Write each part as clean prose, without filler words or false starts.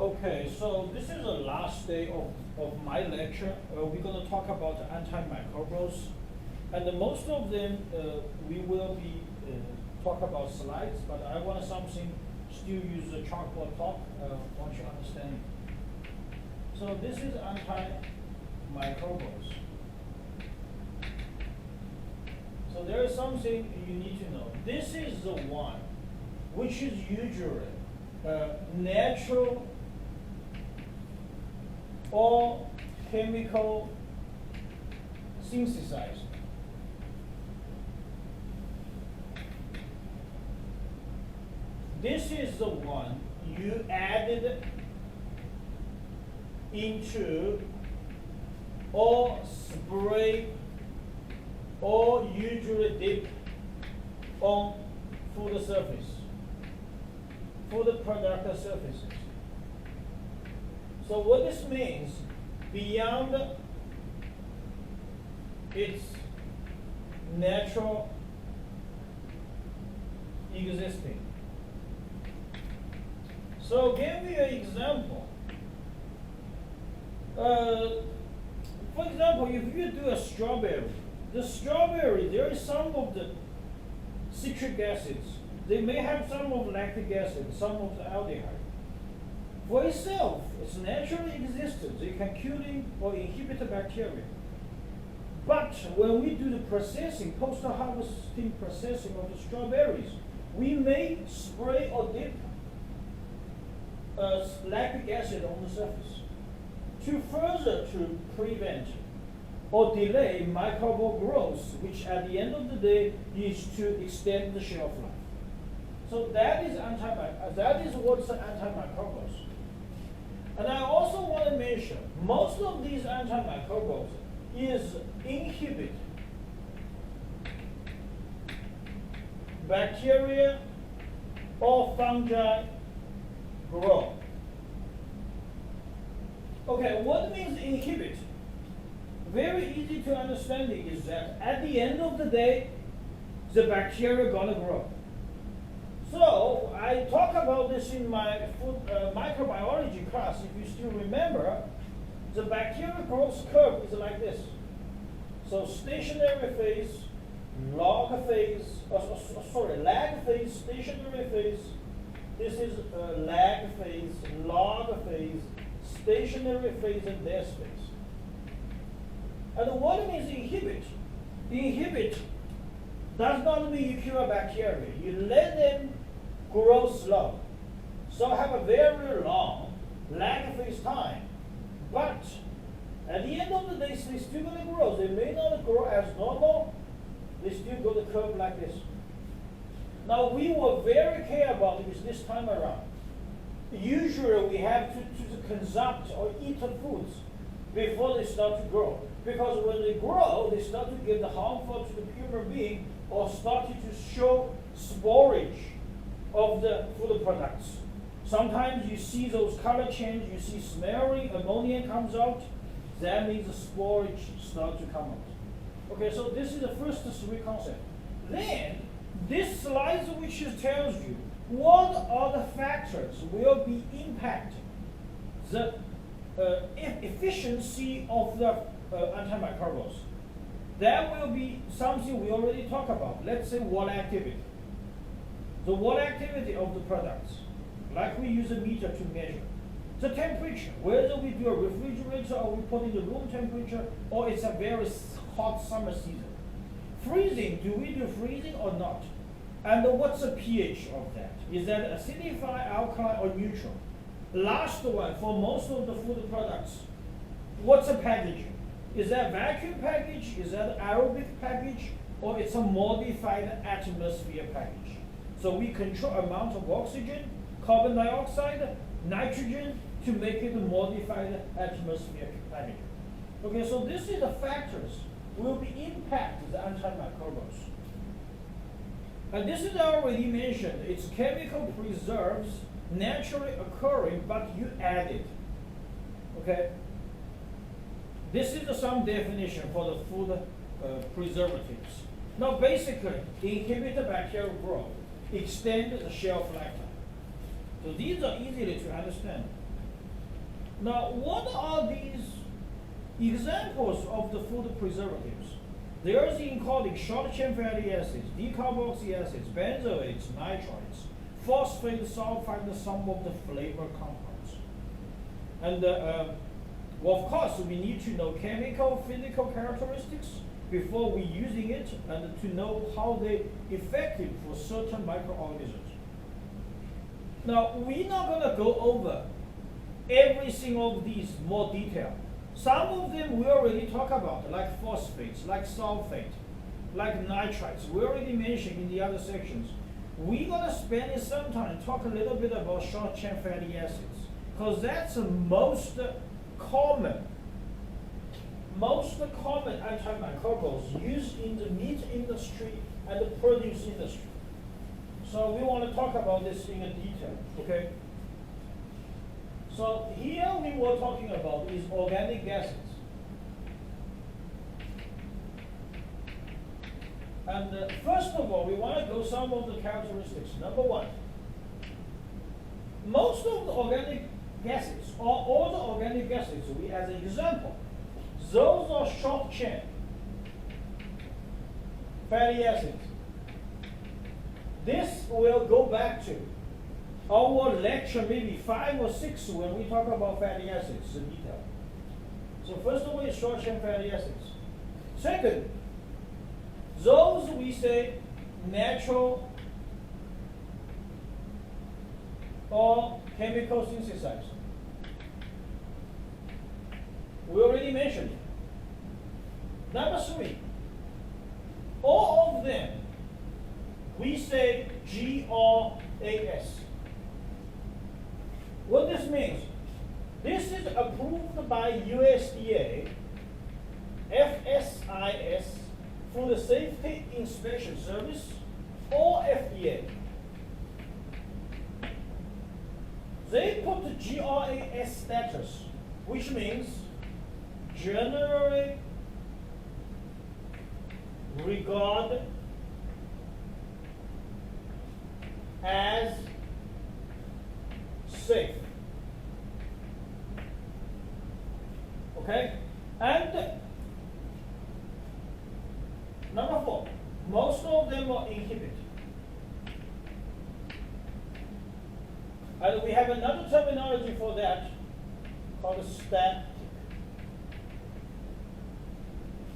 Okay, so this is the last day of my lecture. We're going to talk about antimicrobials. And most of them, we will be talk about slides, but I want something still use the chalkboard talk, once you understand. So this is antimicrobials. So there is something you need to know. This is the one which is usually natural or chemical synthesized. This is the one you added into or spray or usually dip on food surface, food product surfaces. So what this means, beyond its natural existing. So give me an example. For example, if you do a strawberry, the strawberry, there is some of the citric acids. They may have some of lactic acid, some of the aldehyde. For itself, it's naturally existent. They can kill or inhibit the bacteria. But when we do the processing, post-harvesting processing of the strawberries, we may spray or dip lactic acid on the surface to prevent or delay microbial growth, which at the end of the day is to extend the shelf life. So that is what's antimicrobials. And I also want to mention, most of these antimicrobials is inhibit bacteria or fungi grow. Okay, what means inhibit? Very easy to understand it is that at the end of the day, the bacteria gonna grow. So I talk about this in my food microbiology class. If you still remember, the bacterial growth curve is like this. So stationary phase, lag phase, stationary phase. This is lag phase, log phase, stationary phase, and death phase. And what means inhibit? Inhibit does not mean you kill a bacteria. You let them grow slow. So have a very long lag phase time. But at the end of the day, they're still going to grow. They may not grow as normal. They still go the curve like this. Now we were very careful about this time around. Usually we have to consume or eat the foods before they start to grow. Because when they grow, they start to get the harmful to the human being or started to show sporage of the food products. Sometimes you see those color change, you see smearing, ammonia comes out. That means the sporage starts to come out. Okay, so this is the first three concepts. Then, this slide which tells you what are the factors will be impact the efficiency of the antimicrobials. That will be something we already talked about. Let's say water activity. The water activity of the products, like we use a meter to measure. The temperature, whether we do a refrigerator or we put in the room temperature, or it's a very hot summer season. Freezing, do we do freezing or not? And what's the pH of that? Is that acidified, alkaline, or neutral? Last one, for most of the food products, what's the packaging? Is that vacuum package? Is that aerobic package? Or it's a modified atmosphere package? So we control amount of oxygen, carbon dioxide, nitrogen to make it a modified atmosphere package. Okay, so this is the factors will be impact the antimicrobials. And this is already mentioned. It's chemical preserves naturally occurring, but you add it. Okay? This is some definition for the food preservatives. Now basically, inhibit the bacterial growth, extend the shelf lifetime. So these are easy to understand. Now, what are these examples of the food preservatives? There is including short-chain fatty acids, decarboxy acids, benzoates, nitrites, phosphate, sulfite, and some of the flavor compounds. And well, of course, we need to know chemical, physical characteristics before we using it, and to know how they effective for certain microorganisms. Now, we're not gonna go over every single of these more detail. Some of them we already talk about, like phosphates, like sulfate, like nitrites. We already mentioned in the other sections. We're gonna spend some time talk a little bit about short-chain fatty acids, because that's the most common antimicrobials used in the meat industry and the produce industry. So we want to talk about this in detail, okay? So here we were talking about is organic gases. And first of all, we want to go some of the characteristics. Number one, most of the organic gases, or all the organic gases, we as an example, those are short chain fatty acids. This will go back to our lecture maybe 5 or 6 when we talk about fatty acids in detail. So first of all is short chain fatty acids. Second, those we say natural or chemical synthesized. We already mentioned it. Number 3, all of them we say GRAS. What this means, this is approved by USDA, FSIS, for the Safety Inspection Service, or FDA. They put the GRAS status, which means generally regarded as safe. Okay? And number 4, most of them are inhibited. And we have another terminology for that called static.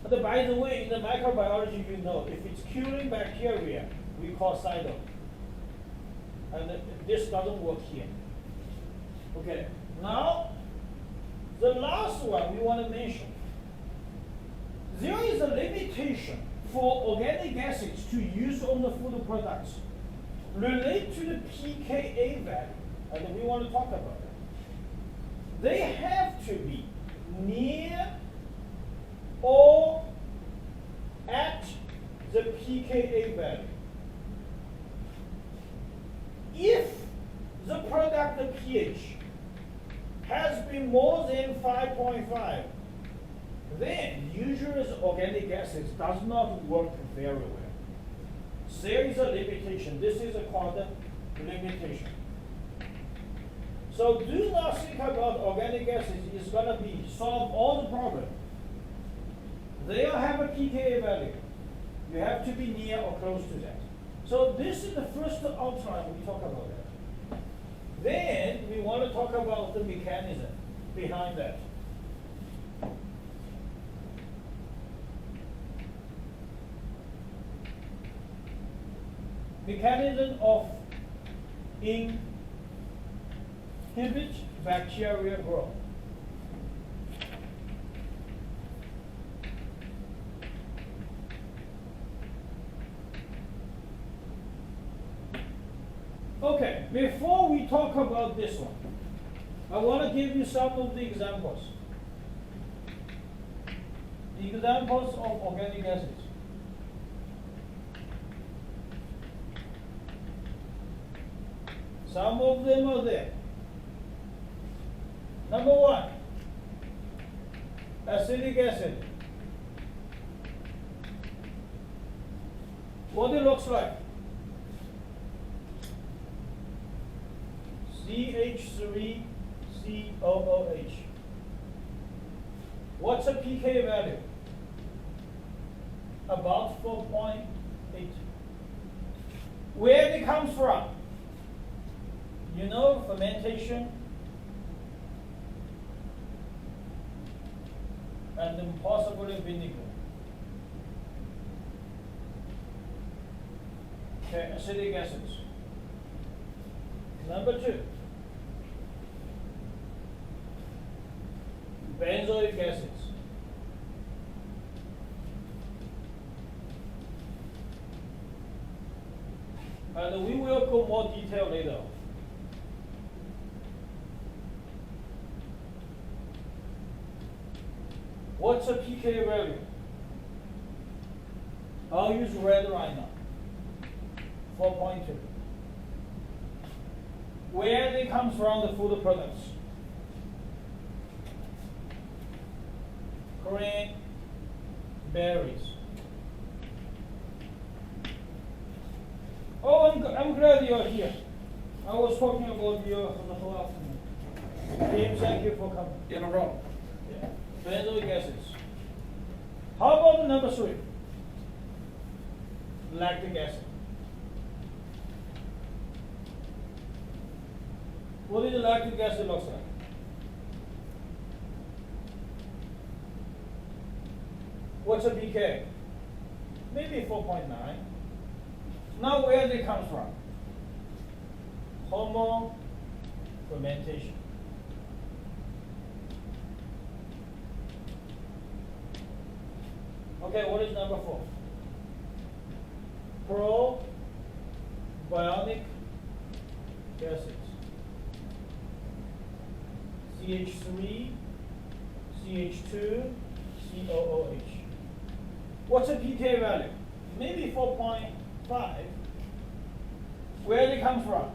But by the way, in the microbiology, you know, if it's killing bacteria, we call cytol. And this doesn't work here. Okay, now the last one we want to mention. There is a limitation for organic acids to use on the food products relate to the pKa value, and we want to talk about that. They have to be near or at the pKa value. If the product the pH has been more than 5.5, then usually the organic acids does not work very well. There is a limitation. This is called a limitation. So do not think about organic acids is going to be solve all the problem. They have a pKa value. You have to be near or close to that. So this is the first outline we talk about that. Then we want to talk about the mechanism behind that. Mechanism of inhibit bacterial growth. Okay, before we talk about this one, I want to give you some of the examples. Examples of organic acids. Some of them are there. Number 1, acetic acid. What it looks like? CH3, COOH. What's a pK value? About 4.8. Where it comes from? You know, fermentation and then possibly vinegar. Okay, acetic acids. Number 2, benzoic acids. And we will go more detail later. What's a pK value? I'll use red right now. 4.2. Where they come from, the food products? Grain, berries. Oh, I'm glad you're here. I was talking about you for the whole afternoon. James, thank you for coming. Yeah, no problem. Yeah. Benzoic acids. How about number 3? Lactic acid. What does lactic acid look like? What's a pK? Maybe 4.9. Now where they come from? Homo fermentation. Okay, what is number 4? Probionic acids. CH3, CH2, COOH. What's a pK value? Maybe 4.5. Where they come from?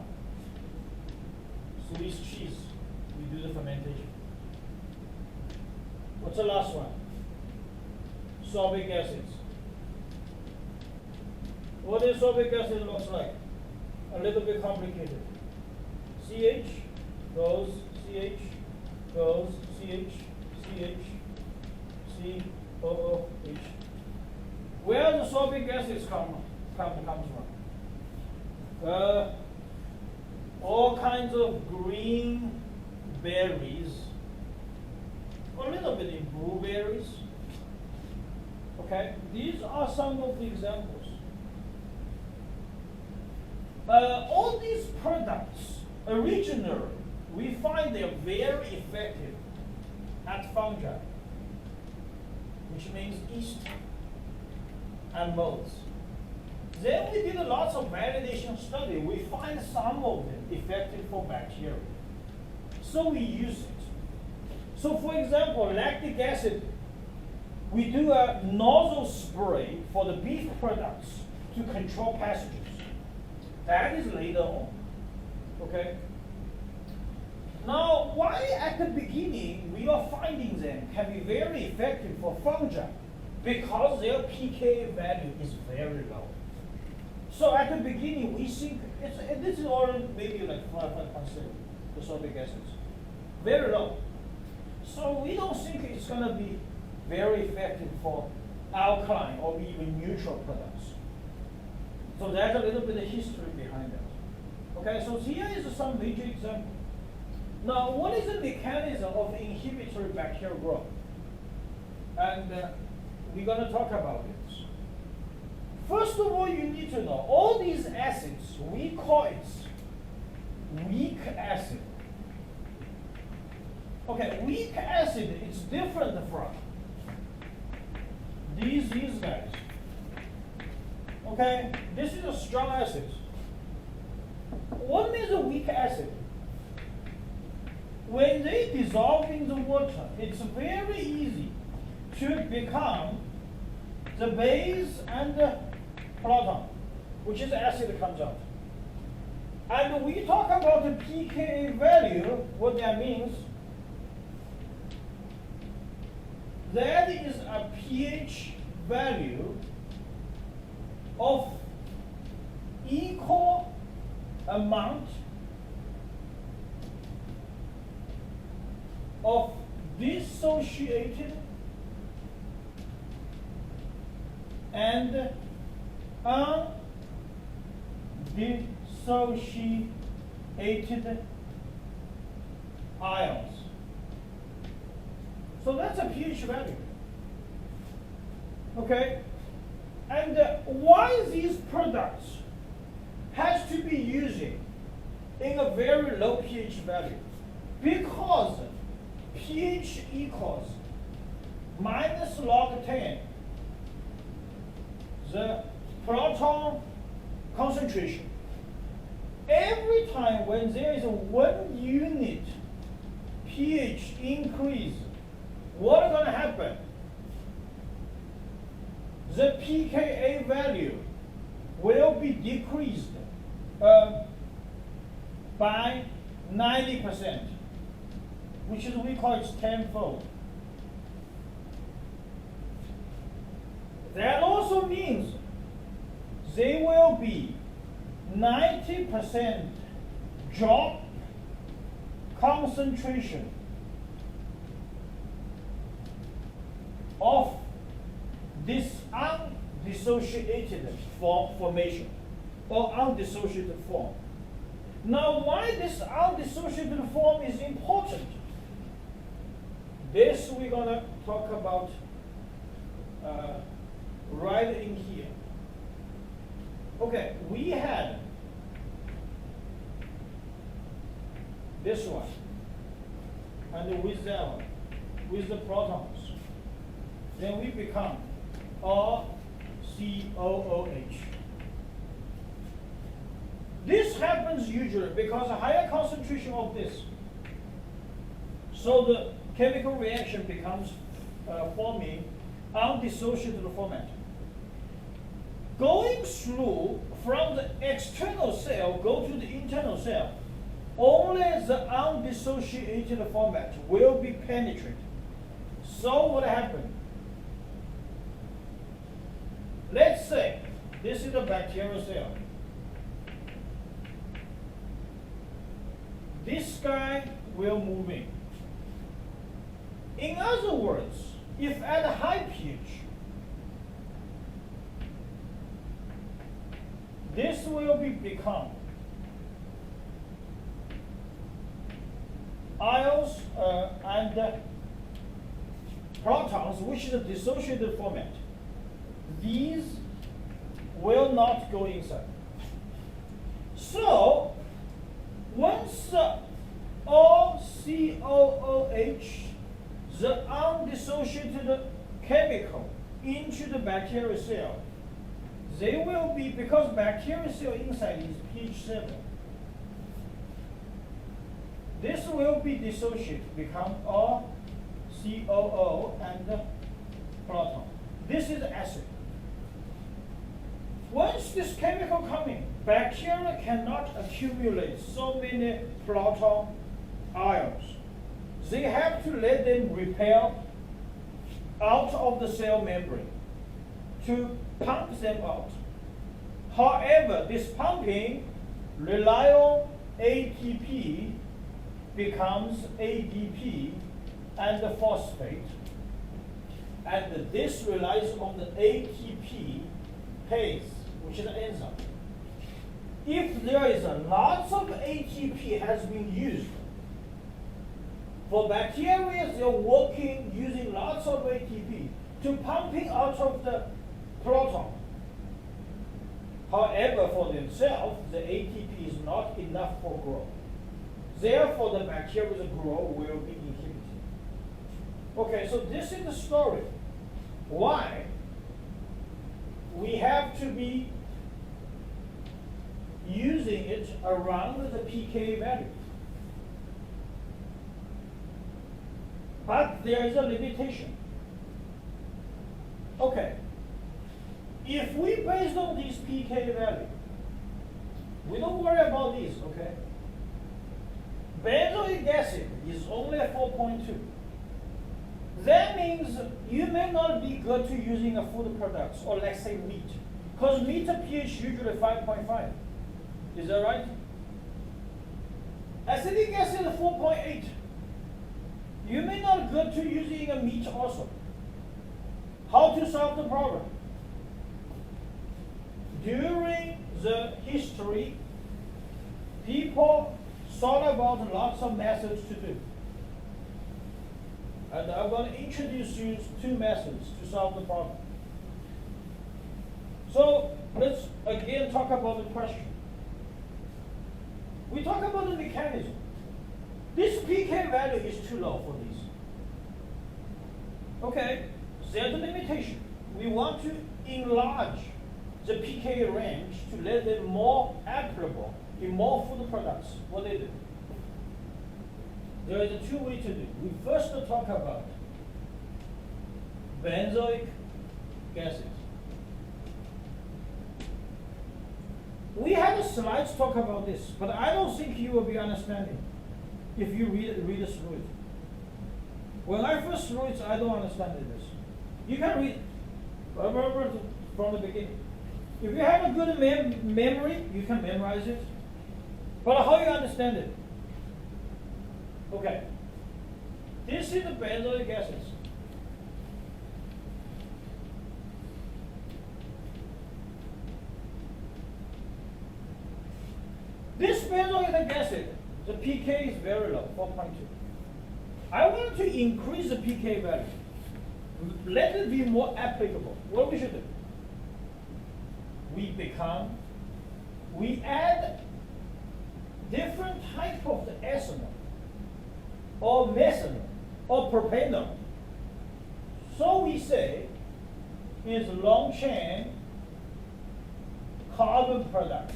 Swiss cheese. We do the fermentation. What's the last one? Sorbic acids. What does sorbic acid looks like? A little bit complicated. CH goes CH goes CH CH COOH. Where the sorbic acids comes from? All kinds of green berries, a little bit in blueberries. Okay, these are some of the examples. All these products, originally, we find they're very effective at fungi, which means yeast and molds. Then we did lots of validation study. We find some of them effective for bacteria. So we use it. So for example, lactic acid, we do a nozzle spray for the beef products to control passages. That is later on. Okay? Now, why at the beginning we are finding them can be very effective for fungi? Because their pK value is very low. So at the beginning we think, this is already maybe like 5.7, the sorbic acids. Very low. So we don't think it's going to be very effective for alkaline or even neutral products. So that's a little bit of history behind that. Okay, so here is some major example. Now, what is the mechanism of inhibitory bacterial growth? And we're going to talk about this. First of all, you need to know, all these acids, we call it weak acid. Okay, weak acid is different from these guys. Okay, this is a strong acid. What is a weak acid? When they dissolve in the water, it's very easy to become the base and the proton, which is acid that comes out. And we talk about the pKa value, what that means, that is a pH value of equal amount of dissociated and undissociated ions. So that's a pH value. Okay? And why these products has to be using in a very low pH value? Because pH equals minus log 10 the proton concentration. Every time when there is a 1 unit pH increase, what's going to happen? The pKa value will be decreased by 90%, which is we call it tenfold. That also means there will be 90% drop concentration of this undissociated formation or undissociated form. Now, why this undissociated form is important? This we're going to talk about right in here. Okay, we had this one, and with that one, with the protons, then we become RCOOH. This happens usually because a higher concentration of this. So the chemical reaction becomes forming undissociated format. Going through from the external cell, go to the internal cell, only the undissociated format will be penetrated. So what happened? Let's say this is a bacterial cell. This guy will move in. In other words, if at a high pH, this will become ions and protons, which is a dissociated format. These will not go inside. So, once RCOOH, the undissociated chemical, into the bacterial cell, they will be, because bacterial cell inside is pH 7, this will be dissociated, become RCOO and proton. This is acid. Once this chemical comes in, bacteria cannot accumulate so many proton ions. They have to let them repel out of the cell membrane to pump them out. However, this pumping rely on ATP becomes ADP and the phosphate, and this relies on the ATP phase, which is an enzyme. If there is a lots of ATP has been used, for bacteria, they're working using lots of ATP to pumping out of the proton. However, for themselves, the ATP is not enough for growth. Therefore, the bacterial growth will be inhibited. Okay, so this is the story. Why we have to be using it around the pKa value. But there is a limitation. Okay, if we based on this pKa value, we don't worry about these, okay? Benzoic acid is only 4.2. That means you may not be good to using a food products, or let's say meat, because meat pH usually 5.5. Is that right? Acetic acid 4.8. You may not go to using a meat also. How to solve the problem? During the history, people thought about lots of methods to do. And I'm going to introduce you two methods to solve the problem. So let's again talk about the question. We talk about the mechanism. This pK value is too low for these. Okay, there's a limitation. We want to enlarge the pK range to let them more applicable in more food products. What they do? There is a two ways to do. We first talk about benzoic gases. We had a slides talk about this, but I don't think you will be understanding if you read this through it. When I first wrote it, I don't understand this. You can read from the beginning. If you have a good memory, you can memorize it. But how you understand it? Okay. This is the benzoic gases. This benzoic acid, the pK is very low, 4.2. I want to increase the pK value. Let it be more applicable. What we should do? We add different type of the ethanol or methanol or propanol. So we say is long chain carbon products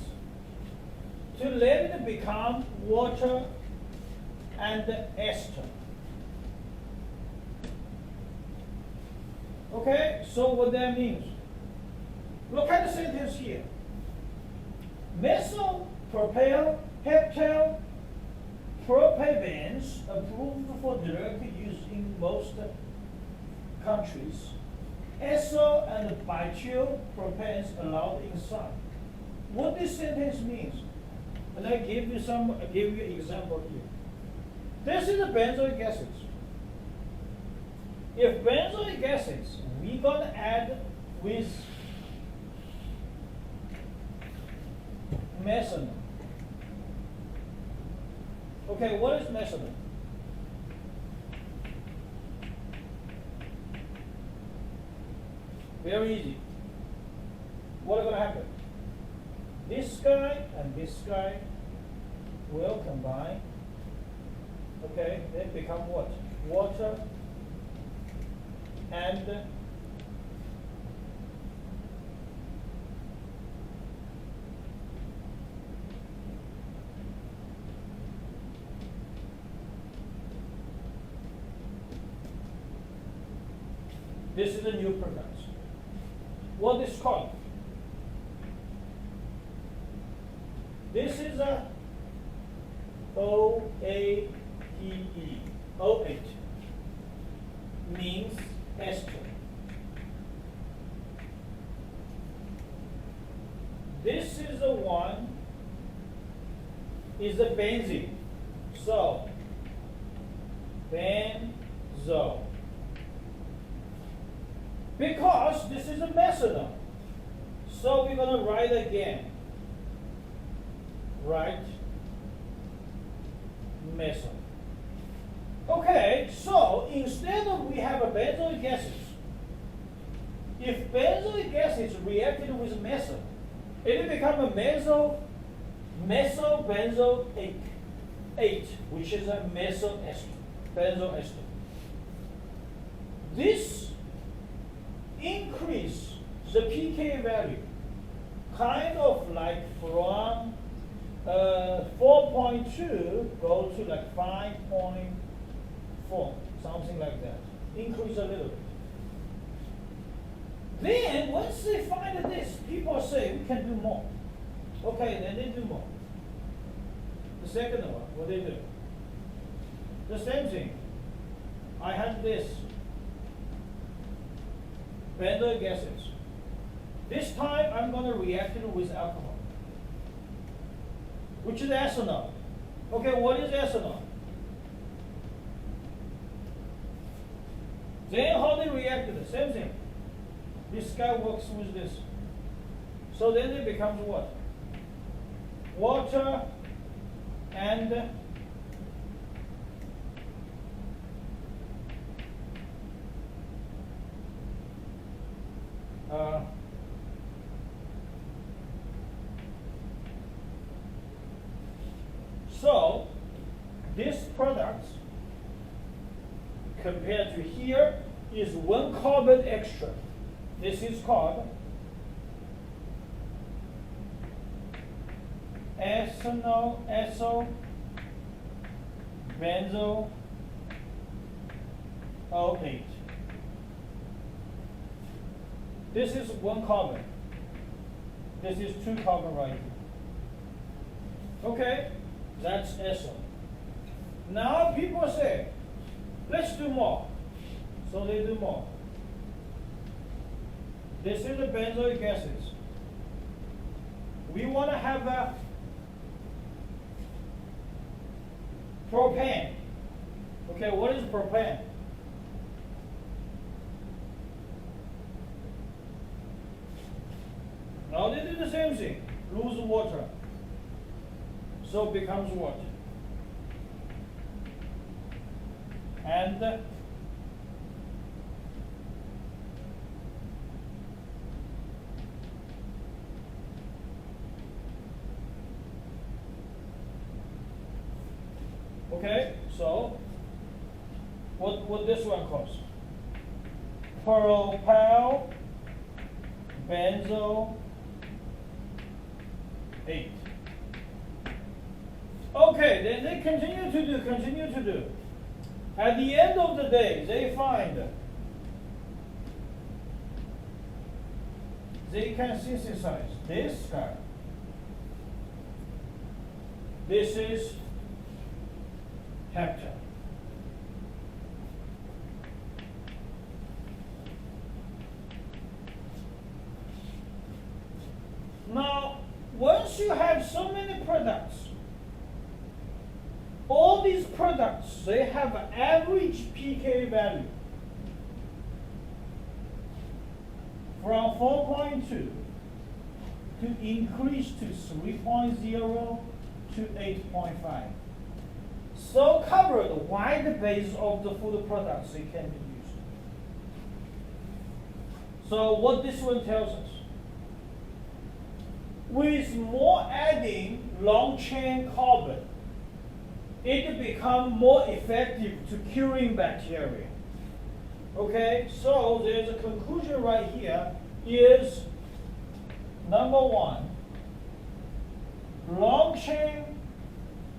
to let it become water and ester. Okay, so what that means? Look at the sentence here. Methyl propyl heptyl propavans approved for direct use in most countries. Ethyl and butyl propanes allowed in some. What this sentence means? And I give you an example here. This is the benzoic gases. If benzoic gases, we're going to add with methanol. Okay, what is methanol? Very easy. What is going to happen? This guy and this guy will combine. Okay, they become what? Water and this is a new product. What is called? This is a OATE. O8 means ester. This is the one is the benzene. So benzoyl. Because this is a methanol. So we're going to write again. Write methanol. Okay, so instead of we have a benzoic gases, if benzoic gases reacted with methanol, it will become a methyl benzoyl 8, which is a methyl ester, benzoyl ester. This increase the pK value, kind of like from 4.2 go to like 5.4, something like that. Increase a little bit. Then once they find this, people say we can do more. Okay, then they do more. The second one, what they do? The same thing. I have this benzoic gases. This time I'm going to react it with alcohol, which is ethanol. Okay, what is ethanol? Then how they reacted? The same thing. This guy works with this. So then it becomes what? Water and so this product compared to here is 1 carbon extra. This is called ethyl benzoyl 8. This is 1 carbon. This is 2 carbon right here. Okay, that's ethyl. Now people say, let's do more. So they do more. This is the benzoic gases. We want to have a propane. Okay, what is propane? Now they do the same thing. Lose water. So it becomes what? And okay, so what this one costs? Propyl benzoyl 8. Okay, then they continue to do. At the end of the day, they find they can synthesize this guy. This is heptane. Now, once you have so many products, all these products, they have an average pK value from 4.2 to increase to 3.0 to 8.5. So cover the wide base of the food products they can be used. So what this one tells us, with more adding long chain carbon, it becomes more effective to curing bacteria. Okay, so there's a conclusion right here is number 1, long chain